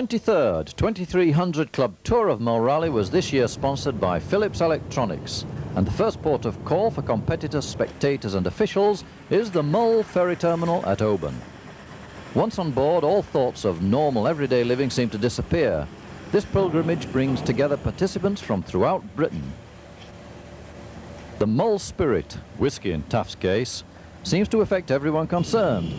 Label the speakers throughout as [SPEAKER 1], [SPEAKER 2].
[SPEAKER 1] 23rd 2300 Club Tour of Mull Rally was this year sponsored by Philips Electronics, and the first port of call for competitors, spectators and officials is the Mull ferry terminal at Oban. Once on board, all thoughts of normal everyday living seem to disappear. This pilgrimage brings together participants from throughout Britain. The Mull spirit, whiskey in Taft's case, seems to affect everyone concerned,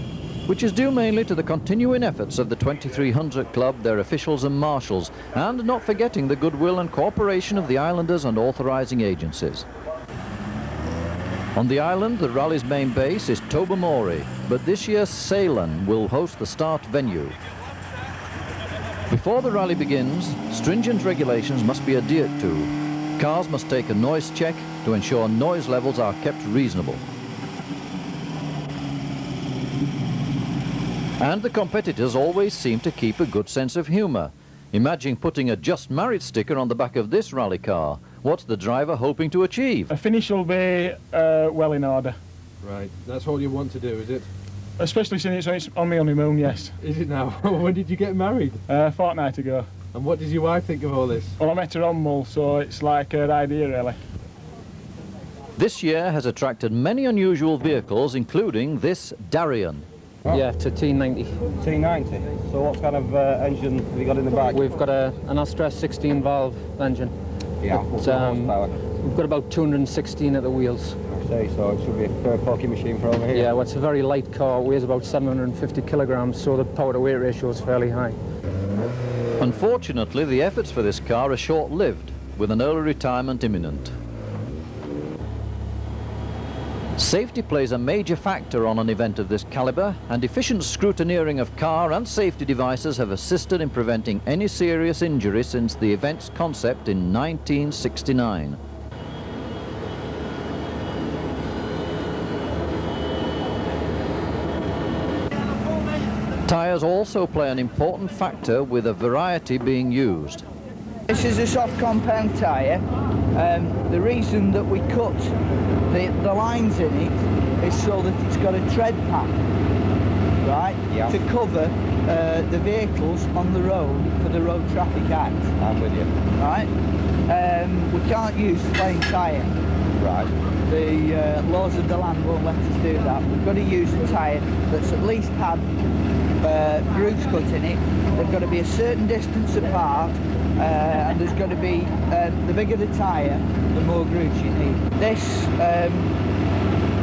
[SPEAKER 1] which is due mainly to the continuing efforts of the 2300 Club, their officials and marshals, and not forgetting the goodwill and cooperation of the islanders and authorising agencies. On the island, the rally's main base is Tobermory, but this year Ceylon will host the start venue. Before the rally begins, stringent regulations must be adhered to. Cars must take a noise check to ensure noise levels are kept reasonable. And the competitors always seem to keep a good sense of humour. Imagine putting a just married sticker on the back of this rally car. What's the driver hoping to achieve?
[SPEAKER 2] A finish will be well in order.
[SPEAKER 3] Right, that's all you want to do, is it?
[SPEAKER 2] Especially since it's on my honeymoon, yes.
[SPEAKER 3] Is it now? When did you get married?
[SPEAKER 2] A fortnight ago.
[SPEAKER 3] And what does your wife think of all this?
[SPEAKER 2] Well, I met her on Mull, so it's like her idea, really.
[SPEAKER 1] This year has attracted many unusual vehicles, including this Darien.
[SPEAKER 4] Oh. Yeah, it's a T90.
[SPEAKER 5] T90. So what kind of engine have you got in the back?
[SPEAKER 4] We've got an Astra 16-valve engine.
[SPEAKER 5] Yeah.
[SPEAKER 4] We've got about 216 at the wheels.
[SPEAKER 5] I see, so it should be a fair pokey machine for over here.
[SPEAKER 4] Yeah, well, it's a very light car. It weighs about 750 kilograms, so the power-to-weight ratio is fairly high.
[SPEAKER 1] Unfortunately, the efforts for this car are short-lived, with an early retirement imminent. Safety plays a major factor on an event of this calibre, and efficient scrutineering of car and safety devices have assisted in preventing any serious injury since the event's concept in 1969. Tyres also play an important factor, with a variety being used.
[SPEAKER 6] This is a soft compound tyre. The reason that we cut the lines in it is so that it's got a tread pack, right, to cover the vehicles on the road for the Road Traffic Act.
[SPEAKER 5] I'm with you.
[SPEAKER 6] Right? We can't use plain tyre.
[SPEAKER 5] Right.
[SPEAKER 6] The laws of the land won't let us do that. We've got to use a tyre that's at least had grooves cut in it. They've got to be a certain distance apart, and there's got to be, the bigger the tyre, the more grooves you need. This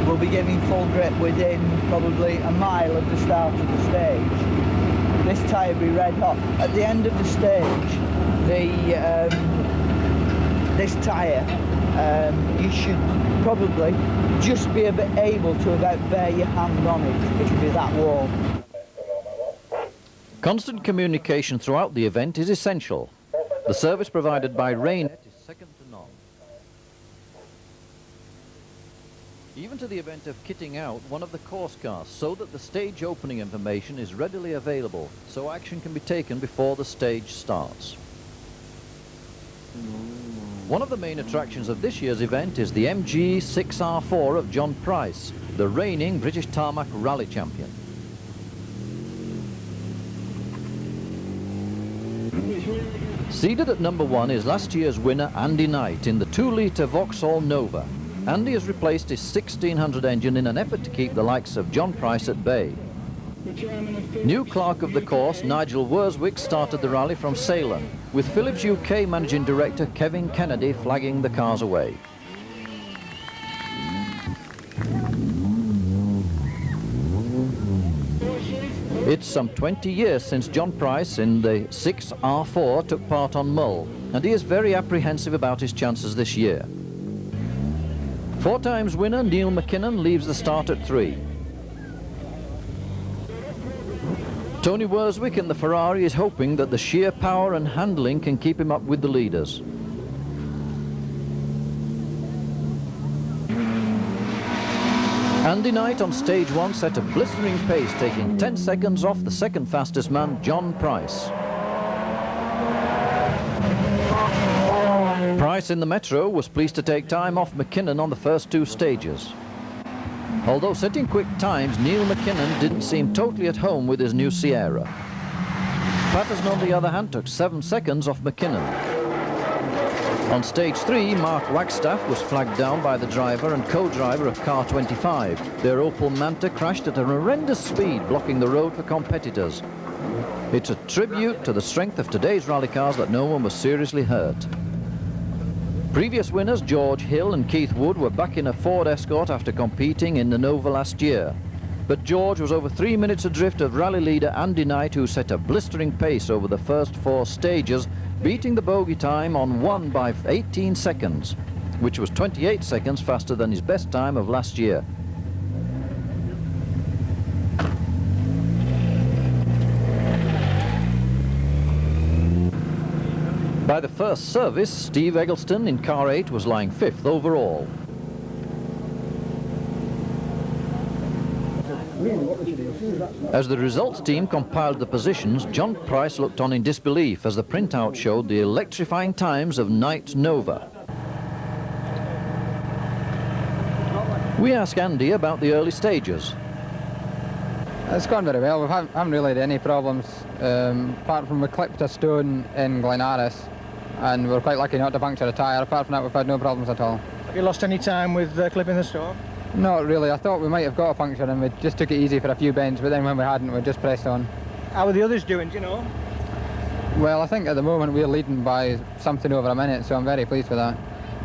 [SPEAKER 6] will be giving full grip within probably a mile of the start of the stage. This tyre will be red hot. At the end of the stage, this tyre, you should probably just be able to about bear your hand on it. It'll be that warm.
[SPEAKER 1] Constant communication throughout the event is essential. The service provided by Rainet is second to none. Even to the event of kitting out one of the course cars, so that the stage opening information is readily available, so action can be taken before the stage starts. One of the main attractions of this year's event is the MG6R4 of John Price, the reigning British Tarmac Rally champion. Seated at number 1 is last year's winner Andy Knight in the 2-litre Vauxhall Nova. Andy has replaced his 1600 engine in an effort to keep the likes of John Price at bay. New clerk of the course, Nigel Worswick, started the rally from Ceylon, with Philips UK Managing Director Kevin Kennedy flagging the cars away. It's some 20 years since John Price in the 6R4 took part on Mull, and he is very apprehensive about his chances this year. 4 times winner Neil McKinnon leaves the start at 3. Tony Wagstaff in the Ferrari is hoping that the sheer power and handling can keep him up with the leaders. Andy Knight on stage 1 set a blistering pace, taking 10 seconds off the second fastest man, John Price. Price in the Metro was pleased to take time off McKinnon on the first 2 stages. Although setting quick times, Neil McKinnon didn't seem totally at home with his new Sierra. Patterson, on the other hand, took 7 seconds off McKinnon. On stage 3, Mark Wagstaff was flagged down by the driver and co-driver of car 25. Their Opel Manta crashed at a horrendous speed, blocking the road for competitors. It's a tribute to the strength of today's rally cars that no one was seriously hurt. Previous winners George Hill and Keith Wood were back in a Ford Escort after competing in the Nova last year. But George was over 3 minutes adrift of rally leader Andy Knight, who set a blistering pace over the first 4 stages, beating the bogey time on 1 by 18 seconds, which was 28 seconds faster than his best time of last year. By the first service, Steve Eggleston in car 8 was lying 5th overall. As the results team compiled the positions, John Price looked on in disbelief as the printout showed the electrifying times of Knight's Nova. We asked Andy about the early stages.
[SPEAKER 4] It's gone very well. We haven't really had any problems, apart from we clipped a stone in Glenarris, and we're quite lucky not to puncture a tyre. Apart from that, we've had no problems at all.
[SPEAKER 7] Have you lost any time with clipping the stone?
[SPEAKER 4] Not really. I thought we might have got a puncture and we just took it easy for a few bends, but then when we hadn't, we just pressed on.
[SPEAKER 7] How are the others doing, do you know?
[SPEAKER 4] Well, I think at the moment we're leading by something over a minute, so I'm very pleased with that.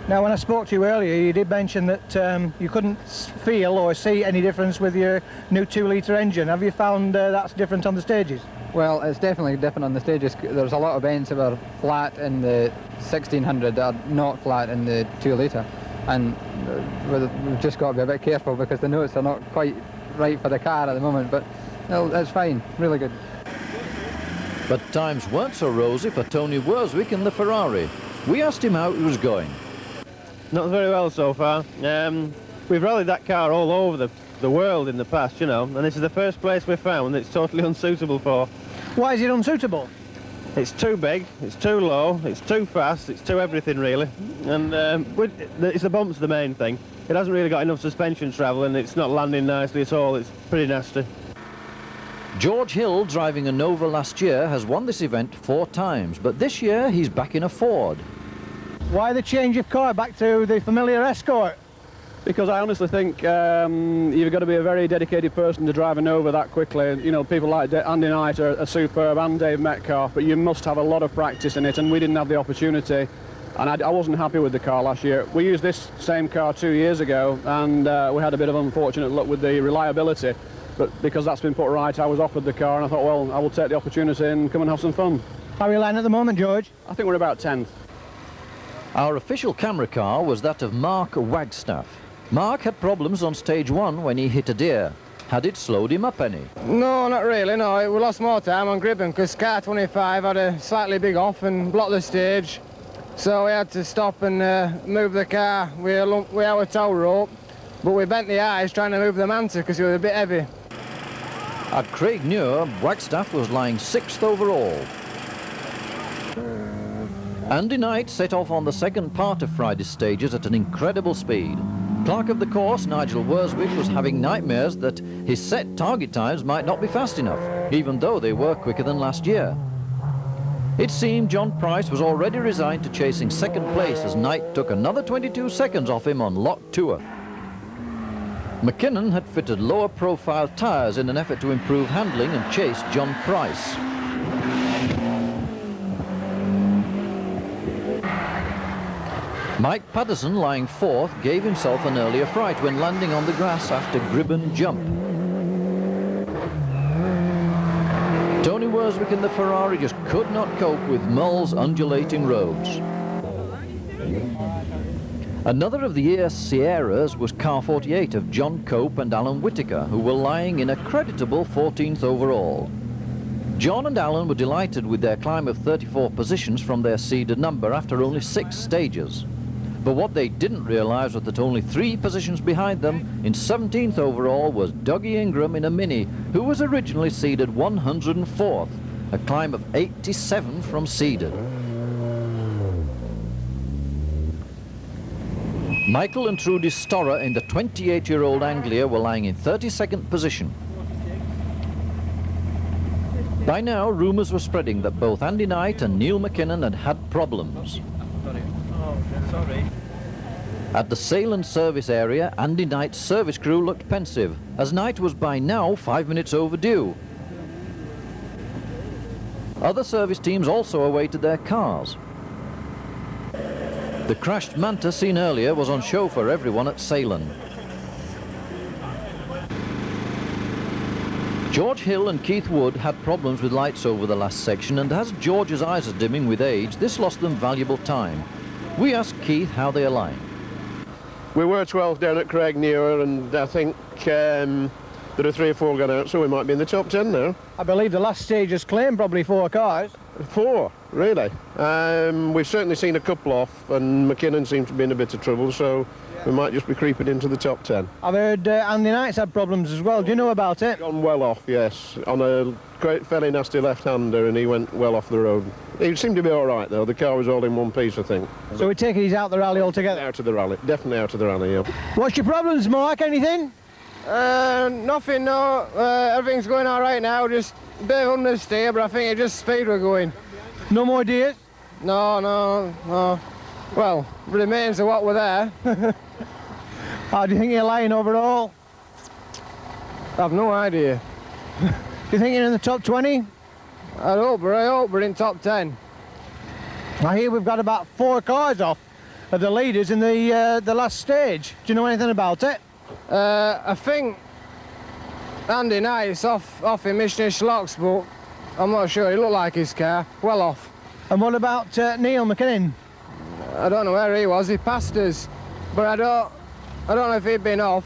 [SPEAKER 7] Now, when I spoke to you earlier, you did mention that you couldn't feel or see any difference with your new 2-litre engine. Have you found that's different on the stages?
[SPEAKER 4] Well, it's definitely different on the stages. There's a lot of bends that are flat in the 1600 that are not flat in the 2-litre. And we've just got to be a bit careful because the notes are not quite right for the car at the moment, but it's fine, really good.
[SPEAKER 1] But times weren't so rosy for Tony Wagstaff in the Ferrari. We asked him how it was going.
[SPEAKER 5] Not very well so far. We've rallied that car all over the world in the past, you know, and this is the first place we've found it's totally unsuitable for.
[SPEAKER 7] Why is it unsuitable?
[SPEAKER 5] It's too big, it's too low, it's too fast, it's too everything really, and it's the bumps the main thing. It hasn't really got enough suspension travel and it's not landing nicely at all. It's pretty nasty.
[SPEAKER 1] George Hill, driving a Nova last year, has won this event 4 times, but this year he's back in a Ford.
[SPEAKER 7] Why the change of car back to the familiar Escort?
[SPEAKER 8] Because I honestly think you've got to be a very dedicated person to drive a Nova that quickly. You know, people like Andy Knight are superb, and Dave Metcalf, but you must have a lot of practice in it, and we didn't have the opportunity. And I wasn't happy with the car last year. We used this same car 2 years ago, and we had a bit of unfortunate luck with the reliability. But because that's been put right, I was offered the car, and I thought, well, I will take the opportunity and come and have some fun.
[SPEAKER 7] How are you lying at the moment, George?
[SPEAKER 8] I think we're about 10th.
[SPEAKER 1] Our official camera car was that of Mark Wagstaff. Mark had problems on stage 1 when he hit a deer. Had it slowed him up any?
[SPEAKER 9] No, not really, no. We lost more time on gripping because car 25 had a slightly big off and blocked the stage. So we had to stop and move the car with our tow rope. But we bent the eyes trying to move the Manta because it was a bit heavy.
[SPEAKER 1] At Craig Muir, Wagstaff was lying 6th overall. Andy Knight set off on the second part of Friday's stages at an incredible speed. Clerk of the course, Nigel Worswick, was having nightmares that his set target times might not be fast enough, even though they were quicker than last year. It seemed John Price was already resigned to chasing second place as Knight took another 22 seconds off him on Lock Tour. McKinnon had fitted lower profile tyres in an effort to improve handling and chase John Price. Mike Patterson, lying 4th, gave himself an earlier fright when landing on the grass after Gribben jump. Tony Wagstaff in the Ferrari just could not cope with Mull's undulating roads. Another of the ES Sierras was car 48 of John Cope and Alan Whittaker, who were lying in a creditable 14th overall. John and Alan were delighted with their climb of 34 positions from their seeded number after only 6 stages. But what they didn't realise was that only 3 positions behind them, in 17th overall, was Dougie Ingram in a Mini, who was originally seeded 104th, a climb of 87 from seeded. Michael and Trudy Storrer in the 28-year-old Anglia were lying in 32nd position. By now, rumours were spreading that both Andy Knight and Neil McKinnon had had problems. At the sale and service area, Andy Knight's service crew looked pensive, as Knight was by now 5 minutes overdue. Other service teams also awaited their cars. The crashed Manta seen earlier was on show for everyone at Salem. George Hill and Keith Wood had problems with lights over the last section, and as George's eyes are dimming with age, this lost them valuable time. We asked Keith how they aligned.
[SPEAKER 5] We were 12th down at Craig Newer, and I think there are 3 or 4 gone out, so we might be in the top 10 now.
[SPEAKER 7] I believe the last stage has claimed probably 4 cars.
[SPEAKER 5] 4, really. We've certainly seen a couple off, and McKinnon seems to be in a bit of trouble, so we might just be creeping into the top 10.
[SPEAKER 7] I've heard Andy Knight's had problems as well. Do you know about it?
[SPEAKER 5] Gone well off, yes, on a great, fairly nasty left-hander, and he went well off the road. He seemed to be all right, though. The car was all in one piece, I think.
[SPEAKER 7] So we take it he's out the rally altogether?
[SPEAKER 5] Out of the rally, definitely out of the rally, yeah.
[SPEAKER 7] What's your problems, Mark? Anything?
[SPEAKER 9] Nothing, no. Everything's going all right now. Just a bit of understeer, but I think it's just speed we're going.
[SPEAKER 7] No more deers?
[SPEAKER 9] No. Well, remains of what were there.
[SPEAKER 7] How do you think you're lying overall?
[SPEAKER 9] I've no idea.
[SPEAKER 7] Do you think you're in the top 20?
[SPEAKER 9] I hope we're in top 10.
[SPEAKER 7] I hear we've got about 4 cars off of the leaders in the last stage. Do you know anything about it?
[SPEAKER 9] I think Andy Knight's off in Missionary Locks, but I'm not sure. He looked like his car. Well off.
[SPEAKER 7] And what about Neil McKinnon?
[SPEAKER 9] I don't know where he was. He passed us, but I don't know if he'd been off.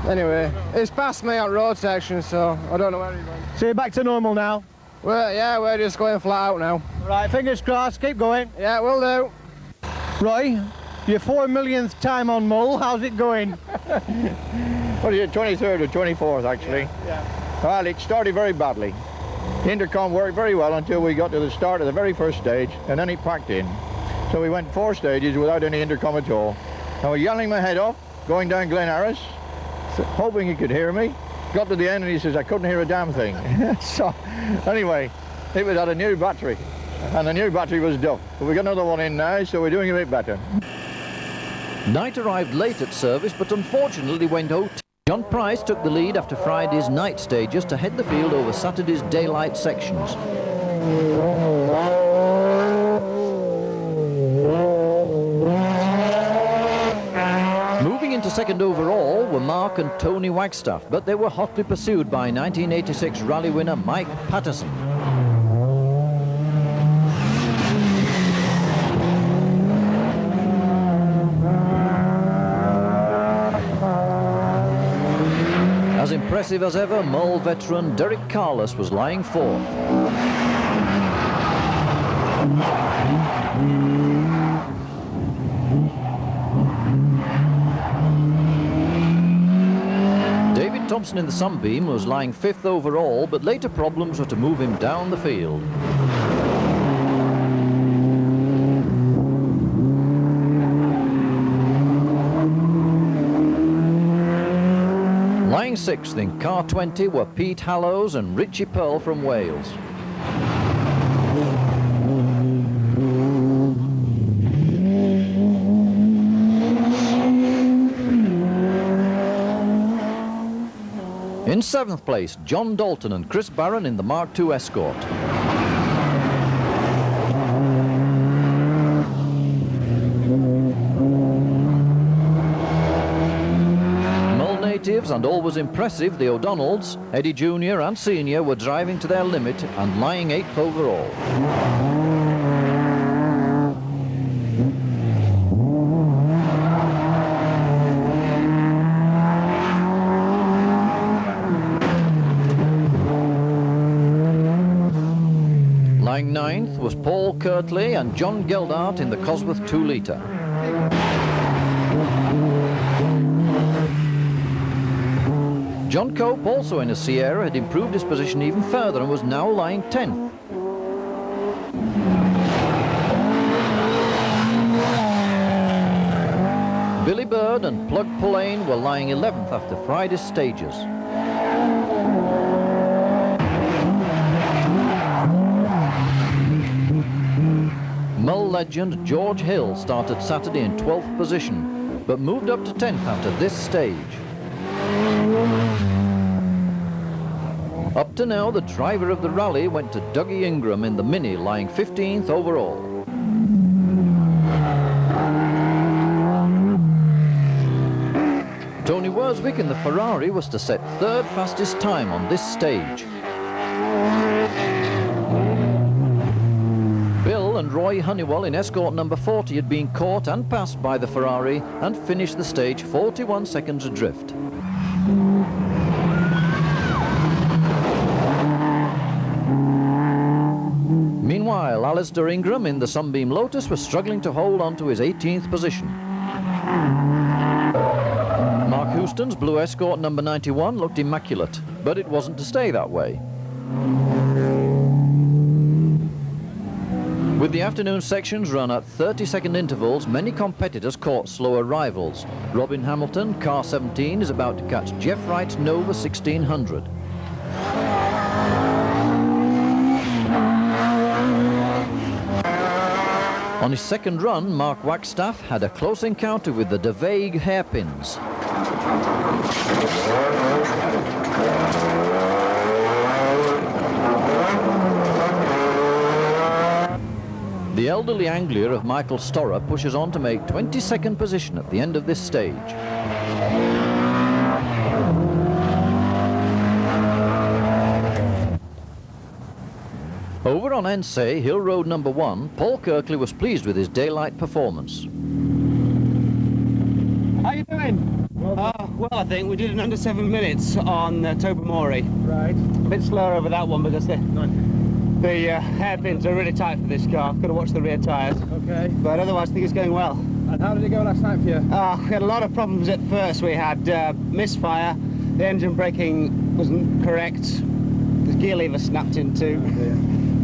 [SPEAKER 9] Anyway, he's passed me on road section, so I don't know where he went.
[SPEAKER 7] So you're back to normal now?
[SPEAKER 9] We're just going flat out now.
[SPEAKER 7] Right, fingers crossed, keep going.
[SPEAKER 9] Yeah, will do.
[SPEAKER 7] Roy, your 4 millionth time on Mull, how's it going?
[SPEAKER 10] Well, it's 23rd or 24th, actually.
[SPEAKER 7] Yeah.
[SPEAKER 10] Well, it started very badly. The intercom worked very well until we got to the start of the very first stage, and then it packed in. So we went 4 stages without any intercom at all. I was yelling my head off, going down Glen Harris, hoping he could hear me. Got to the end and he says I couldn't hear a damn thing. So anyway, it was at a new battery, and the new battery was duck. But we got another one in now, so we're doing a bit better.
[SPEAKER 1] Knight arrived late at service, but unfortunately went out. John Price took the lead after Friday's night stages to head the field over Saturday's daylight sections. Moving into second overall were Mark and Tony Wagstaff, but they were hotly pursued by 1986 rally winner Mike Patterson. As impressive as ever, Mull veteran Derek Carless was lying 4th. David Thompson in the Sunbeam was lying 5th overall, but later problems were to move him down the field. Lying 6th in car 20 were Pete Hallows and Richie Pearl from Wales. In 7th place, John Dalton and Chris Barron in the Mark II Escort. Natives and always impressive, the O'Donnells, Eddie Jr. and Senior were driving to their limit and lying 8th overall. Lying 9th was Paul Kirtley and John Geldart in the Cosworth 2-litre. John Cope, also in a Sierra, had improved his position even further and was now lying 10th. Billy Bird and Plug Pullane were lying 11th after Friday's stages. Mull legend George Hill started Saturday in 12th position, but moved up to 10th after this stage. Up to now, the driver of the rally went to Dougie Ingram in the Mini, lying 15th overall. Tony Wagstaff in the Ferrari was to set third fastest time on this stage. Bill and Roy Honeywell in escort number 40 had been caught and passed by the Ferrari and finished the stage 41 seconds adrift. Meanwhile, Alistair Ingram in the Sunbeam Lotus was struggling to hold on to his 18th position. Mark Houston's blue escort number 91 looked immaculate, but it wasn't to stay that way. With the afternoon sections run at 30-second intervals, many competitors caught slower rivals. Robin Hamilton, car 17, is about to catch Jeff Wright's Nova 1600. On his second run, Mark Wagstaff had a close encounter with the De Vague hairpins. The elderly angler of Michael Storer pushes on to make 22nd position at the end of this stage. Over on Ensay, Hill Road number 1, Paul Kirkley was pleased with his daylight performance.
[SPEAKER 11] How you doing? Well, I think we did in under 7 minutes on Tobermory.
[SPEAKER 7] Right.
[SPEAKER 11] A bit slower over that one because the hairpins are really tight for this car. I've got to watch the rear tyres.
[SPEAKER 7] Okay.
[SPEAKER 11] But otherwise, I think it's going well.
[SPEAKER 3] And how did it go last night for you?
[SPEAKER 11] We had a lot of problems at first. We had misfire, the engine braking wasn't correct, the gear lever snapped in too.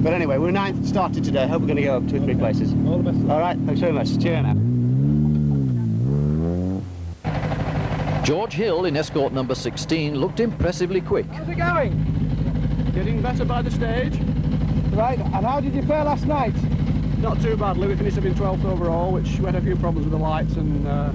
[SPEAKER 11] But anyway, we're 9th started today. Hope we're going to go up 2 or 3 places.
[SPEAKER 3] All the best.
[SPEAKER 11] All right, thanks very much. Cheer now.
[SPEAKER 1] George Hill in escort number 16 looked impressively quick.
[SPEAKER 3] How's it going?
[SPEAKER 8] Getting better by the stage.
[SPEAKER 3] Right, and how did you fare last night?
[SPEAKER 8] Not too badly. We finished up in 12th overall, which we had a few problems with the lights and a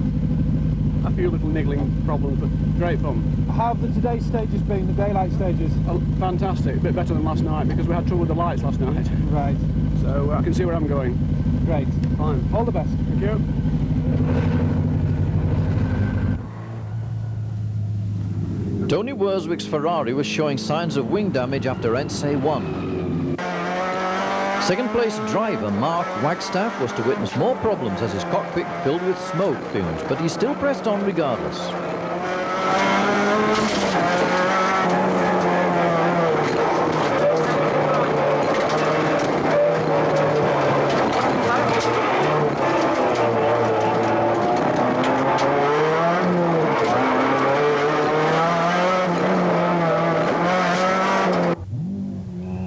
[SPEAKER 8] few little niggling problems, but great fun.
[SPEAKER 3] How have the today's stages been, the daylight stages?
[SPEAKER 8] Fantastic, a bit better than last night because we had trouble with the lights last night.
[SPEAKER 3] Right.
[SPEAKER 8] So I can see where I'm going.
[SPEAKER 3] Great.
[SPEAKER 8] Fine.
[SPEAKER 3] All the best.
[SPEAKER 8] Thank you.
[SPEAKER 1] Tony Wagstaff's Ferrari was showing signs of wing damage after Ensay 1. Second place driver Mark Wagstaff was to witness more problems as his cockpit filled with smoke fumes, but he still pressed on regardless.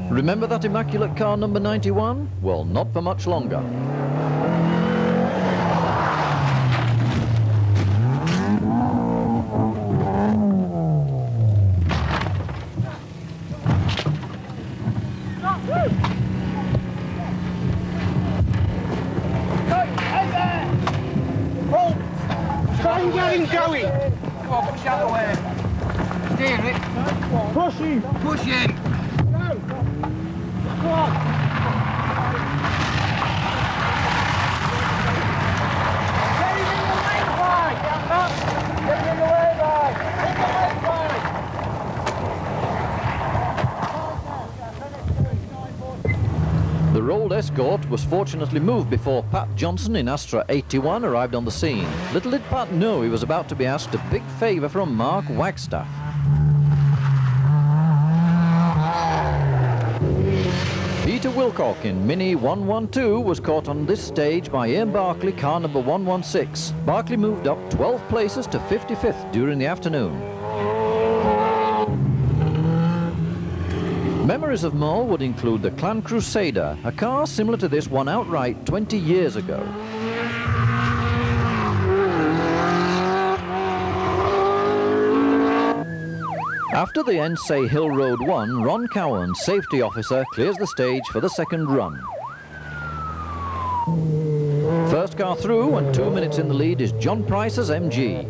[SPEAKER 1] Remember that immaculate car number 91? Well, not for much longer.
[SPEAKER 11] Try and get him going. Come on, push out the way. Steer it.
[SPEAKER 3] Push him.
[SPEAKER 11] Push him.
[SPEAKER 3] Come on. Get him in the way, boy. Get him in the way, boy. In the way, boy.
[SPEAKER 1] The rolled escort was fortunately moved before Pat Johnson in Astra 81 arrived on the scene. Little did Pat know he was about to be asked a big favour from Mark Wagstaff. Peter Wilcock in Mini 112 was caught on this stage by Ian Barclay, car number 116. Barclay moved up 12 places to 55th during the afternoon. Memories of Mull would include the Clan Crusader, a car similar to this won outright 20 years ago. After the Ensay Hill Road 1, Ron Cowan, safety officer, clears the stage for the second run. First car through, and 2 minutes in the lead is John Price's MG.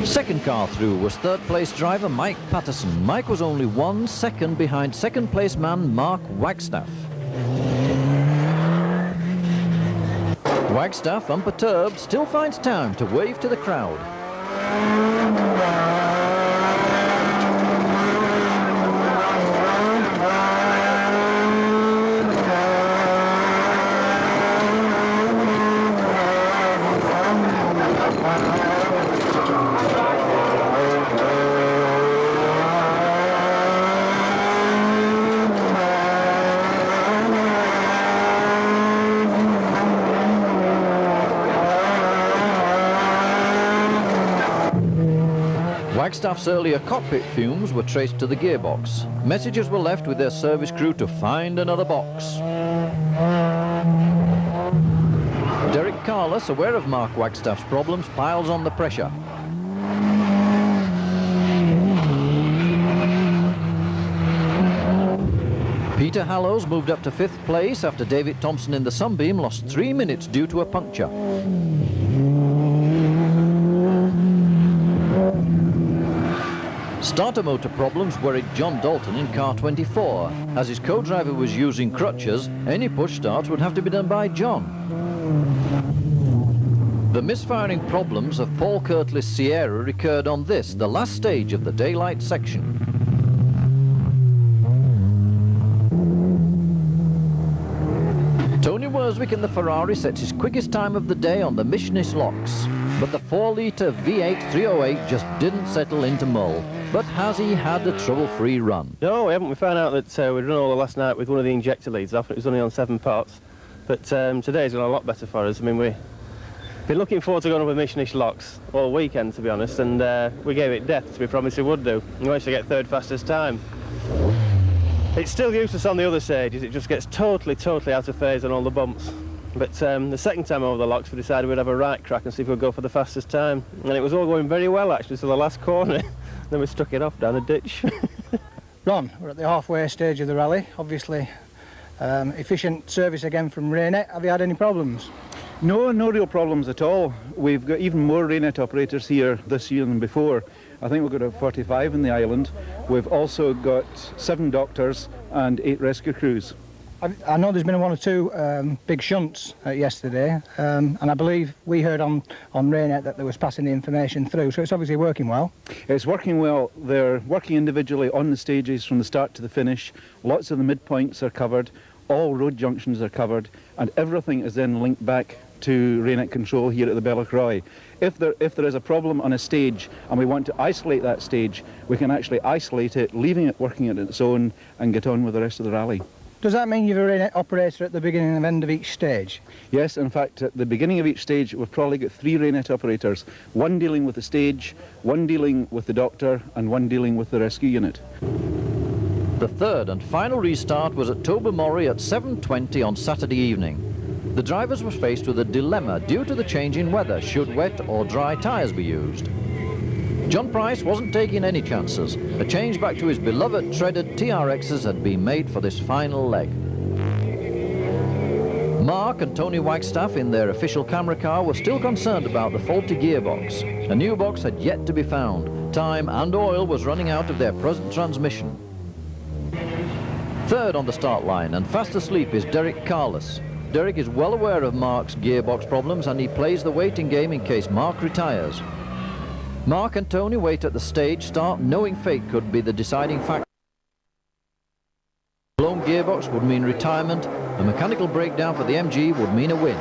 [SPEAKER 1] Second car through was third place driver Mike Patterson. Mike was only 1 second behind second place man Mark Wagstaff. Wagstaff, unperturbed, still finds time to wave to the crowd. Wagstaff's earlier cockpit fumes were traced to the gearbox. Messages were left with their service crew to find another box. Derek Carless, aware of Mark Wagstaff's problems, piles on the pressure. Peter Hallows moved up to 5th place after David Thompson in the Sunbeam lost 3 minutes due to a puncture. Starter motor problems worried John Dalton in car 24. As his co-driver was using crutches, any push starts would have to be done by John. The misfiring problems of Paul Kirtley's Sierra recurred on this, the last stage of the daylight section. Tony Wagstaff in the Ferrari sets his quickest time of the day on the Michenis locks. But the 4-litre V8 308 just didn't settle into Mull. But has he had a trouble-free run?
[SPEAKER 5] No, we haven't. We found out that we'd run all the last night with one of the injector leads off. It was only on 7 parts. But today's gone a lot better for us. I mean, we've been looking forward to going over Michenis locks all weekend, to be honest, and we gave it death, as we promised we would do. We managed to get third fastest time. It's still useless on the other stages. It just gets totally out of phase on all the bumps. But the second time over the locks, we decided we'd have a right crack and see if we'd go for the fastest time. And it was all going very well, actually, to the last corner. Then we struck it off down a ditch.
[SPEAKER 7] Ron, we're at the halfway stage of the rally. Obviously, efficient service again from Raynet. Have you had any problems?
[SPEAKER 12] No real problems at all. We've got even more Raynet operators here this year than before. I think we've got 45 in the island. We've also got 7 doctors and 8 rescue crews.
[SPEAKER 7] I know there's been 1 or 2 big shunts yesterday, and I believe we heard on Raynet that they was passing the information through, so it's obviously working well.
[SPEAKER 12] It's working well. They're working individually on the stages from the start to the finish. Lots of the midpoints are covered, all road junctions are covered, and everything is then linked back to Raynet control here at the Bellacroix. If there is a problem on a stage and we want to isolate that stage, we can actually isolate it, leaving it working on its own, and get on with the rest of the rally.
[SPEAKER 7] Does that mean you've a Raynet operator at the beginning and end of each stage?
[SPEAKER 12] Yes, in fact, at the beginning of each stage, we've probably got 3 Raynet operators, 1 dealing with the stage, 1 dealing with the doctor, and 1 dealing with the rescue unit.
[SPEAKER 1] The third and final restart was at Tobermory at 7:20 on Saturday evening. The drivers were faced with a dilemma due to the change in weather. Should wet or dry tyres be used? John Price wasn't taking any chances. A change back to his beloved treaded TRXs had been made for this final leg. Mark and Tony Wagstaff in their official camera car were still concerned about the faulty gearbox. A new box had yet to be found. Time and oil was running out of their present transmission. Third on the start line and fast asleep is Derek Carless. Derek is well aware of Mark's gearbox problems and he plays the waiting game in case Mark retires. Mark and Tony wait at the stage start, knowing fate could be the deciding factor. A blown gearbox would mean retirement. A mechanical breakdown for the MG would mean a win.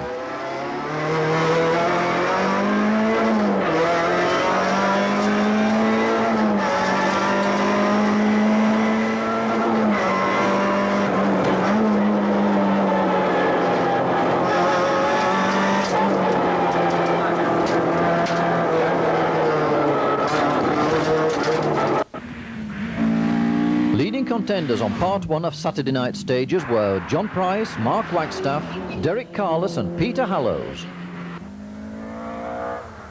[SPEAKER 1] Contenders on part 1 of Saturday night stages were John Price, Mark Wagstaff, Derek Carless and Peter Hallows.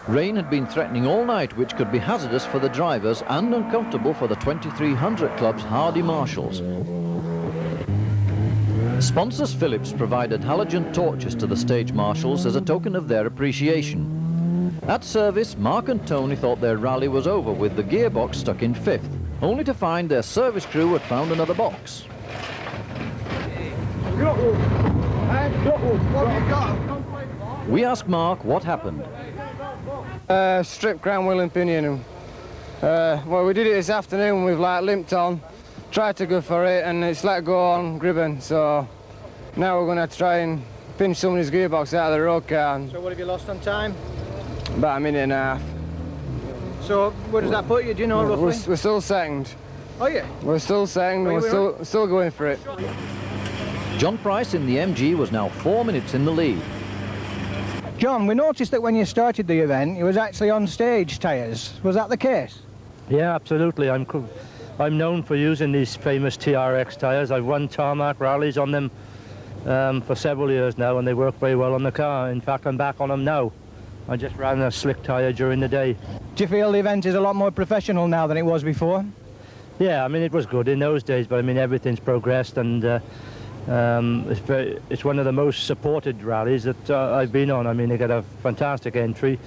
[SPEAKER 1] Rain had been threatening all night, which could be hazardous for the drivers and uncomfortable for the 2300 Club's hardy marshals. Sponsors Philips provided halogen torches to the stage marshals as a token of their appreciation. At service, Mark and Tony thought their rally was over with the gearbox stuck in 5th, only to find their service crew had found another box. We asked Mark what happened.
[SPEAKER 9] Strip crown wheel and pinion. Well, we did it this afternoon. We've like limped on, tried to go for it, and it's let go on Gribben. So now we're going to try and pinch somebody's gearbox out of the road car.
[SPEAKER 7] So what have you lost on time?
[SPEAKER 9] About a minute and a half.
[SPEAKER 7] So where does that put you, do you know, roughly?
[SPEAKER 9] We're still second.
[SPEAKER 7] Oh yeah?
[SPEAKER 9] We're still second, and we're still going for it.
[SPEAKER 1] John Price in the MG was now 4 minutes in the lead.
[SPEAKER 7] John, we noticed that when you started the event, you was actually on stage tyres. Was that the case?
[SPEAKER 13] Yeah, absolutely. I'm known for using these famous TRX tyres. I've won tarmac rallies on them for several years now, and they work very well on the car. In fact, I'm back on them now. I just ran a slick tyre during the day.
[SPEAKER 7] Do you feel the event is a lot more professional now than it was before?
[SPEAKER 13] Yeah, I mean, it was good in those days, but I mean, everything's progressed, and it's one of the most supported rallies that I've been on. I mean, they get a fantastic entry,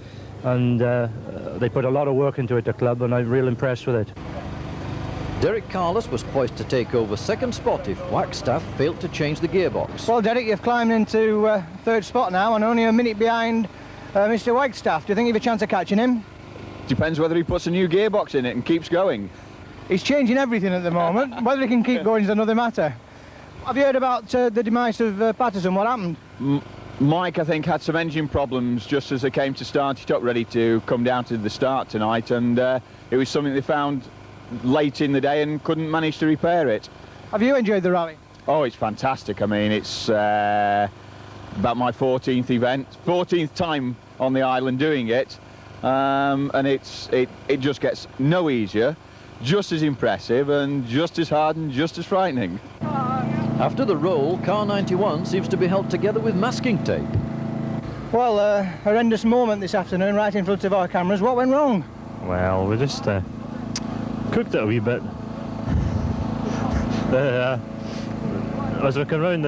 [SPEAKER 13] and they put a lot of work into it, the club, and I'm real impressed with it.
[SPEAKER 1] Derek Carless was poised to take over second spot if Wagstaff failed to change the gearbox.
[SPEAKER 7] Well, Derek, you've climbed into third spot now and only a minute behind Mr. Wagstaff. Do you think you have a chance of catching him?
[SPEAKER 14] Depends whether he puts a new gearbox in it and keeps going.
[SPEAKER 7] He's changing everything at the moment. Whether he can keep going is another matter. Have you heard about the demise of Patterson? What happened?
[SPEAKER 14] Mike, I think, had some engine problems just as they came to start it up, ready to come down to the start tonight, and it was something they found late in the day and couldn't manage to repair it.
[SPEAKER 7] Have you enjoyed the rally?
[SPEAKER 14] Oh, it's fantastic. I mean, it's about my 14th event, 14th time on the island doing it, and it just gets no easier, just as impressive and just as hard and just as frightening.
[SPEAKER 1] After the roll, car 91 seems to be held together with masking tape.
[SPEAKER 7] Well, a horrendous moment this afternoon right in front of our cameras. What went wrong?
[SPEAKER 15] Well, we just cooked it a wee bit. As we come round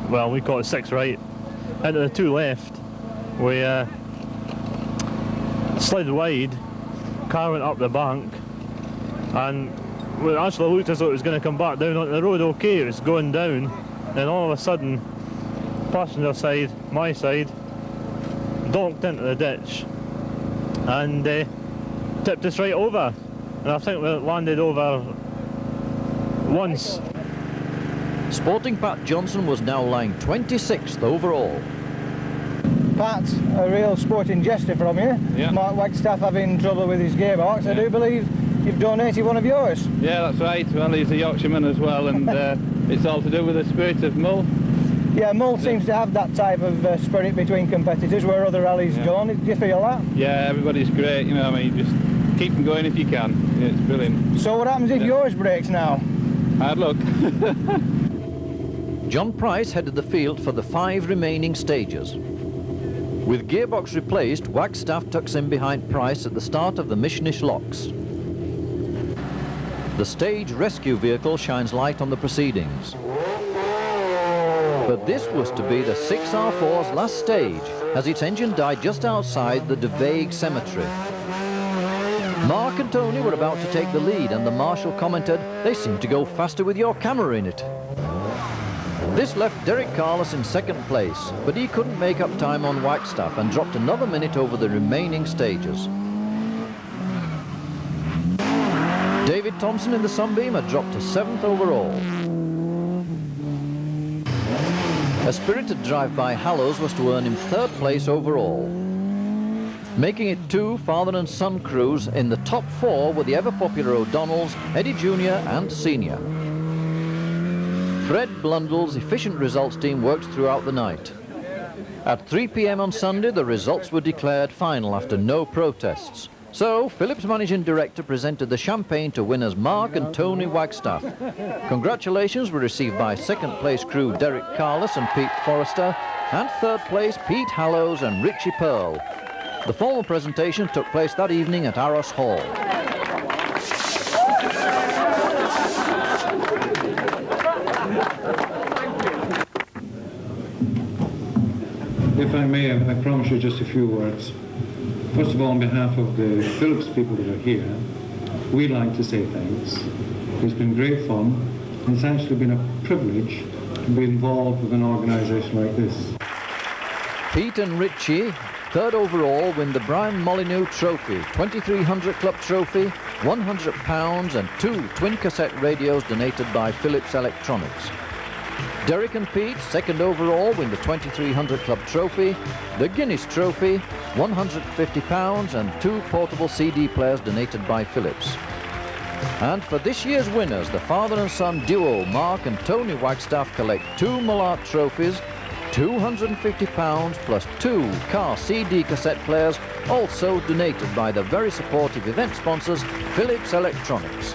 [SPEAKER 15] well, we call it 6 right, into the 2 left, we slid wide, car went up the bank, and we actually looked as though it was going to come back down onto the road okay. It was going down, and all of a sudden, passenger side, my side, donked into the ditch and tipped us right over. And I think we landed over once.
[SPEAKER 1] Sporting Pat Johnson was now lying 26th overall.
[SPEAKER 7] Pat, a real sporting gesture from you.
[SPEAKER 16] Yeah.
[SPEAKER 7] Mark Wagstaff having trouble with his gearbox.
[SPEAKER 16] Yeah.
[SPEAKER 7] I do believe you've donated one of yours.
[SPEAKER 16] Yeah, that's right. Well, he's a Yorkshireman as well, and it's all to do with the spirit of Mull.
[SPEAKER 7] Yeah, Mull seems to have that type of spirit between competitors where other rallies don't. Do you feel that?
[SPEAKER 16] Yeah, everybody's great, you know, I mean, just keep them going if you can. Yeah, it's brilliant.
[SPEAKER 7] So what happens if yours breaks now?
[SPEAKER 16] Hard luck.
[SPEAKER 1] John Price headed the field for the 5 remaining stages. With gearbox replaced, Wagstaff tucks in behind Price at the start of the Missionish locks. The stage rescue vehicle shines light on the proceedings. But this was to be the 6R4's last stage, as its engine died just outside the De Vague Cemetery. Mark and Tony were about to take the lead, and the marshal commented, "They seem to go faster with your camera in it." This left Derek Carless in second place, but he couldn't make up time on Wagstaff and dropped another minute over the remaining stages. David Thompson in the Sunbeam had dropped to 7th overall. A spirited drive by Hallows was to earn him 3rd place overall. Making it 2 father and son crews, in the top 4 were the ever-popular O'Donnells, Eddie Jr. and Senior. Fred Blundell's efficient results team worked throughout the night. At 3 p.m. on Sunday, the results were declared final after no protests. So, Philips Managing Director presented the champagne to winners Mark and Tony Wagstaff. Congratulations were received by 2nd place crew Derek Carless and Pete Forrester, and 3rd place Pete Hallows and Richie Pearl. The formal presentation took place that evening at Arros Hall.
[SPEAKER 17] if I may, I promise you just a few words. First of all, on behalf of the Phillips people that are here, we'd like to say thanks. It's been great fun, and it's actually been a privilege to be involved with an organisation like this.
[SPEAKER 1] Pete and Richie, third overall, win the Brian Molyneux Trophy, 2300 Club Trophy, £100 and 2 twin cassette radios donated by Philips Electronics. Derek and Pete, second overall, win the 2300 Club Trophy, the Guinness Trophy, £150 and 2 portable CD players donated by Philips. And for this year's winners, the father and son duo Mark and Tony Wagstaff collect 2 Mullart trophies, £250 plus 2 car CD cassette players, also donated by the very supportive event sponsors Philips Electronics.